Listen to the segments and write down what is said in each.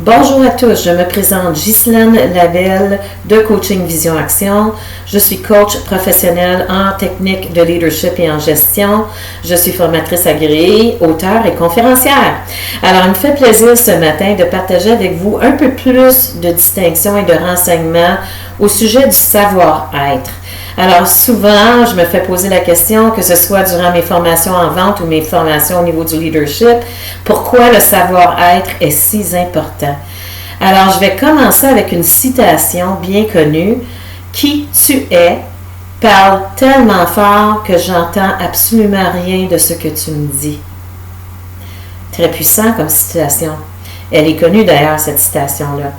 Bonjour à tous, je me présente Ghislaine Labelle de Coaching Vision Action. Je suis coach professionnel en technique de leadership et en gestion. Je suis formatrice agréée, auteure et conférencière. Alors, il me fait plaisir ce matin de partager avec vous un peu plus de distinctions et de renseignements au sujet du savoir-être. Alors, souvent, je me fais poser la question, que ce soit durant mes formations en vente ou mes formations au niveau du leadership, pourquoi le savoir-être est si important? Alors, je vais commencer avec une citation bien connue. « Qui tu es parle tellement fort que j'entends absolument rien de ce que tu me dis. » Très puissant comme citation. Elle est connue d'ailleurs, cette citation-là.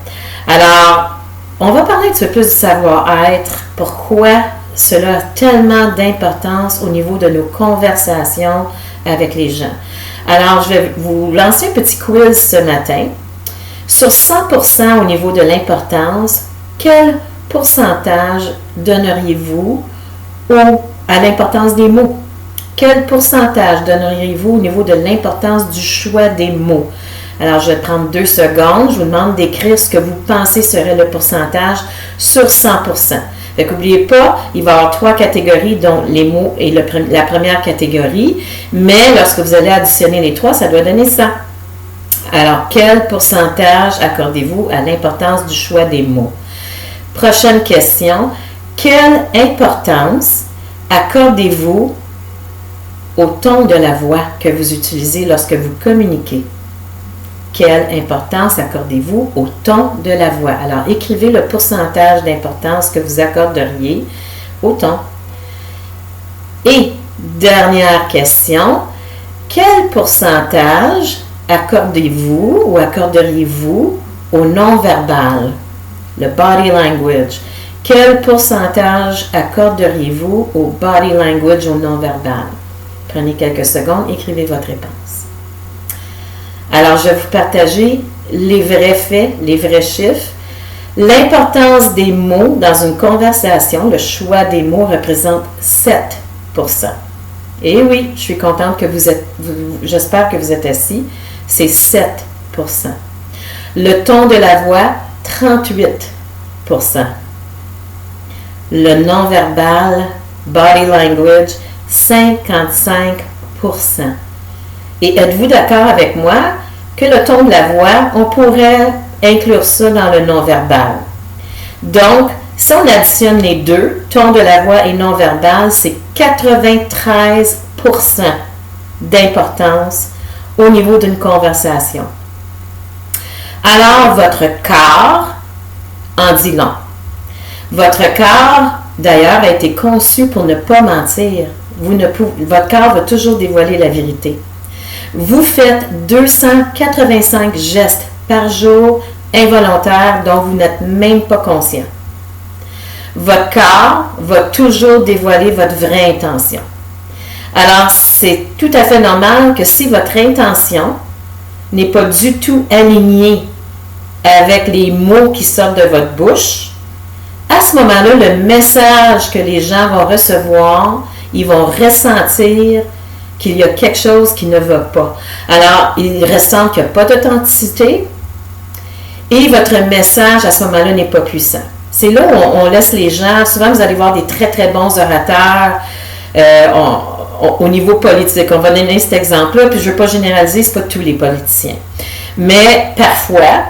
Alors, on va parler un petit peu plus du savoir-être. Pourquoi cela a tellement d'importance au niveau de nos conversations avec les gens. Alors, je vais vous lancer un petit quiz ce matin. Sur 100% au niveau de l'importance, quel pourcentage donneriez-vous à l'importance des mots? Quel pourcentage donneriez-vous au niveau de l'importance du choix des mots? Alors, je vais prendre 2 secondes. Je vous demande d'écrire ce que vous pensez serait le pourcentage sur 100%. Fait qu'oubliez pas, il va y avoir 3 catégories, dont les mots est la première catégorie, mais lorsque vous allez additionner les 3, ça doit donner ça. Alors, quel pourcentage accordez-vous à l'importance du choix des mots? Prochaine question, quelle importance accordez-vous au ton de la voix que vous utilisez lorsque vous communiquez? Quelle importance accordez-vous au ton de la voix? Alors, écrivez le pourcentage d'importance que vous accorderiez au ton. Et, dernière question, quel pourcentage accordez-vous ou accorderiez-vous au non-verbal, le body language? Quel pourcentage accorderiez-vous au body language, au non-verbal? Prenez quelques secondes, écrivez votre réponse. Alors, je vais vous partager les vrais faits, les vrais chiffres. L'importance des mots dans une conversation, le choix des mots représente 7%. Et oui, je suis contente que j'espère que vous êtes assis, c'est 7%. Le ton de la voix, 38%. Le non-verbal, body language, 55%. Et êtes-vous d'accord avec moi que le ton de la voix, on pourrait inclure ça dans le non-verbal? Donc, si on additionne les deux, ton de la voix et non-verbal, c'est 93% d'importance au niveau d'une conversation. Alors, votre corps en dit long. Votre corps, d'ailleurs, a été conçu pour ne pas mentir. Votre corps va toujours dévoiler la vérité. Vous faites 285 gestes par jour involontaires dont vous n'êtes même pas conscient. Votre corps va toujours dévoiler votre vraie intention. Alors, c'est tout à fait normal que si votre intention n'est pas du tout alignée avec les mots qui sortent de votre bouche, à ce moment-là, le message que les gens vont recevoir, ils vont ressentir qu'il y a quelque chose qui ne va pas. Alors, ils ressentent qu'il n'y a pas d'authenticité et votre message à ce moment-là n'est pas puissant. C'est là où on laisse les gens, souvent vous allez voir des très très bons orateurs au niveau politique. On va donner cet exemple-là, puis je ne veux pas généraliser, ce n'est pas tous les politiciens. Mais parfois,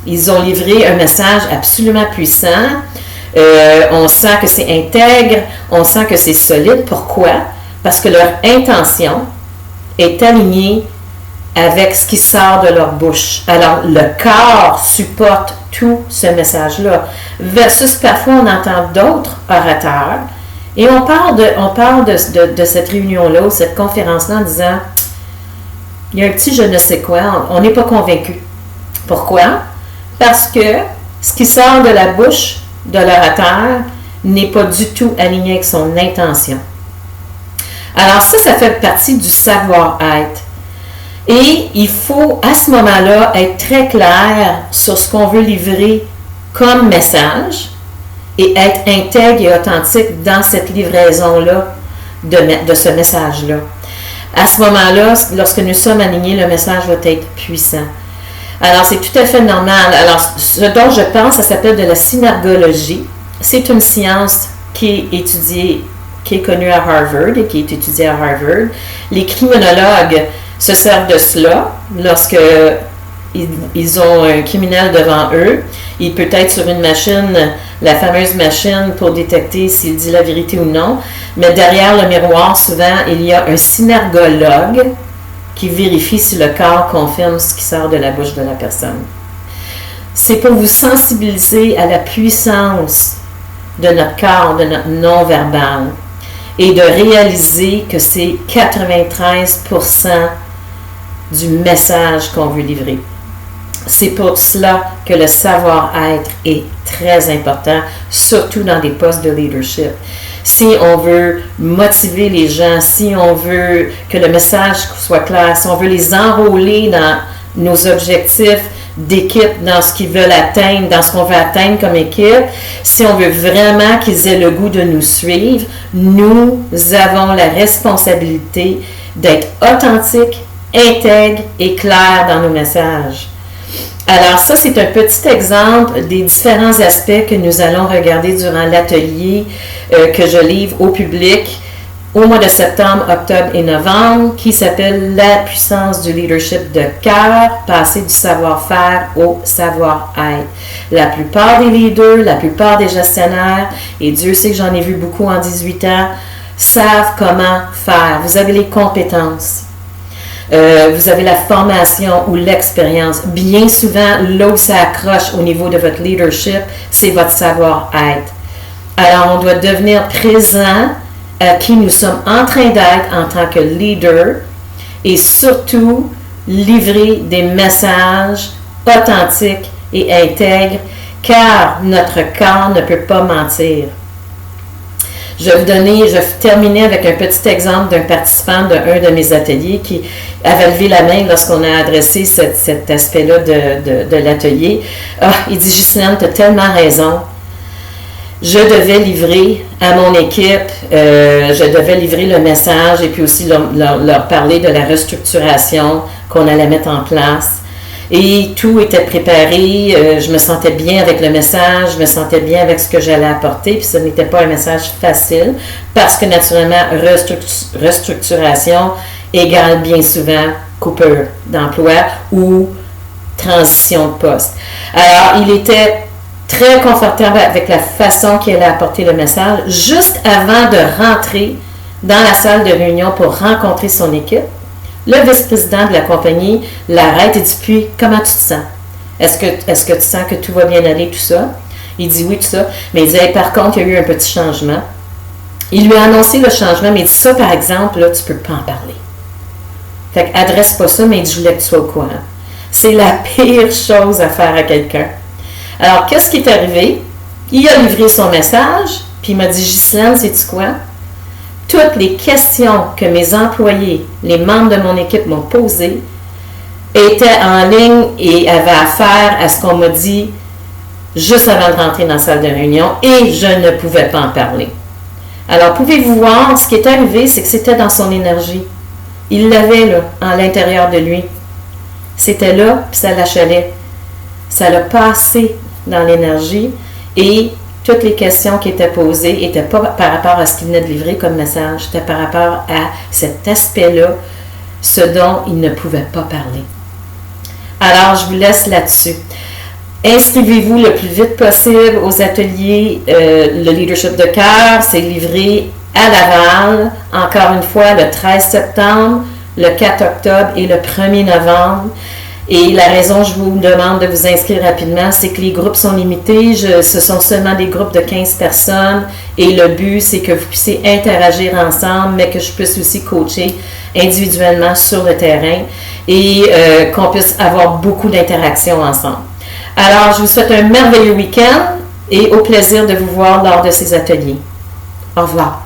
ils ont livré un message absolument puissant. On sent que c'est intègre, on sent que c'est solide. Pourquoi? Parce que leur intention est alignée avec ce qui sort de leur bouche. Alors, le corps supporte tout ce message-là. Versus, parfois, on entend d'autres orateurs et on parle de cette réunion-là ou cette conférence-là en disant « Il y a un petit je ne sais quoi, on n'est pas convaincu. » Pourquoi? Parce que ce qui sort de la bouche de l'orateur n'est pas du tout aligné avec son intention. Alors ça fait partie du savoir-être. Et il faut à ce moment-là être très clair sur ce qu'on veut livrer comme message et être intègre et authentique dans cette livraison-là de ce message-là. À ce moment-là, lorsque nous sommes alignés, le message va être puissant. Alors, c'est tout à fait normal. Alors, ce dont je pense, ça s'appelle de la synergologie. C'est une science qui est étudiée, qui est connue à Harvard et qui est étudiée à Harvard. Les criminologues se servent de cela lorsque ils ont un criminel devant eux. Il peut être sur une machine, la fameuse machine pour détecter s'il dit la vérité ou non. Mais derrière le miroir, souvent, il y a un synergologue qui vérifie si le corps confirme ce qui sort de la bouche de la personne. C'est pour vous sensibiliser à la puissance de notre corps, de notre non-verbal, et de réaliser que c'est 93% du message qu'on veut livrer. C'est pour cela que le savoir-être est très important, surtout dans des postes de leadership. Si on veut motiver les gens, si on veut que le message soit clair, si on veut les enrôler dans nos objectifs d'équipe, dans ce qu'ils veulent atteindre, dans ce qu'on veut atteindre comme équipe, si on veut vraiment qu'ils aient le goût de nous suivre, nous avons la responsabilité d'être authentiques, intègres et clairs dans nos messages. Alors ça, c'est un petit exemple des différents aspects que nous allons regarder durant l'atelier que je livre au public au mois de septembre, octobre et novembre, qui s'appelle « La puissance du leadership de cœur, passer du savoir-faire au savoir-être ». La plupart des leaders, la plupart des gestionnaires, et Dieu sait que j'en ai vu beaucoup en 18 ans, savent comment faire. Vous avez les compétences. Vous avez la formation ou l'expérience. Bien souvent, là où ça accroche au niveau de votre leadership, c'est votre savoir-être. Alors, on doit devenir présent à qui nous sommes en train d'être en tant que leader et surtout livrer des messages authentiques et intègres car notre corps ne peut pas mentir. Je vais terminer avec un petit exemple d'un participant d'un de mes ateliers qui avait levé la main lorsqu'on a adressé cet aspect-là de l'atelier. Ah, il dit, Ghislaine, tu as tellement raison. Je devais livrer à mon équipe, je devais livrer le message et puis aussi leur parler de la restructuration qu'on allait mettre en place. Et tout était préparé, je me sentais bien avec le message, je me sentais bien avec ce que j'allais apporter, puis ce n'était pas un message facile, parce que naturellement, restructuration égale bien souvent coupure d'emploi ou transition de poste. Alors, il était très confortable avec la façon qu'il allait apporter le message, juste avant de rentrer dans la salle de réunion pour rencontrer son équipe. Le vice-président de la compagnie l'arrête et dit, puis, comment tu te sens? Est-ce que tu sens que tout va bien aller, tout ça? Il dit oui, tout ça. Mais il dit, hey, par contre, il y a eu un petit changement. Il lui a annoncé le changement, mais il dit, ça, par exemple, là, tu ne peux pas en parler. Fait qu'adresse pas ça, mais il dit, je voulais que tu sois au courant. C'est la pire chose à faire à quelqu'un. Alors, qu'est-ce qui est arrivé? Il a livré son message, puis il m'a dit, Ghislaine, sais-tu quoi? Toutes les questions que mes employés, les membres de mon équipe m'ont posées, étaient en ligne et avaient affaire à ce qu'on m'a dit juste avant de rentrer dans la salle de réunion et je ne pouvais pas en parler. Alors, pouvez-vous voir, ce qui est arrivé, c'est que c'était dans son énergie. Il l'avait là, à l'intérieur de lui. C'était là, puis ça l'achalait. Ça l'a passé dans l'énergie et toutes les questions qui étaient posées n'étaient pas par rapport à ce qu'il venait de livrer comme message, c'était par rapport à cet aspect-là, ce dont il ne pouvait pas parler. Alors, je vous laisse là-dessus. Inscrivez-vous le plus vite possible aux ateliers le leadership de cœur. C'est livré à Laval, encore une fois, le 13 septembre, le 4 octobre et le 1er novembre. Et la raison je vous demande de vous inscrire rapidement, c'est que les groupes sont limités. Ce sont seulement des groupes de 15 personnes. Et le but, c'est que vous puissiez interagir ensemble, mais que je puisse aussi coacher individuellement sur le terrain et qu'on puisse avoir beaucoup d'interactions ensemble. Alors, je vous souhaite un merveilleux week-end et au plaisir de vous voir lors de ces ateliers. Au revoir.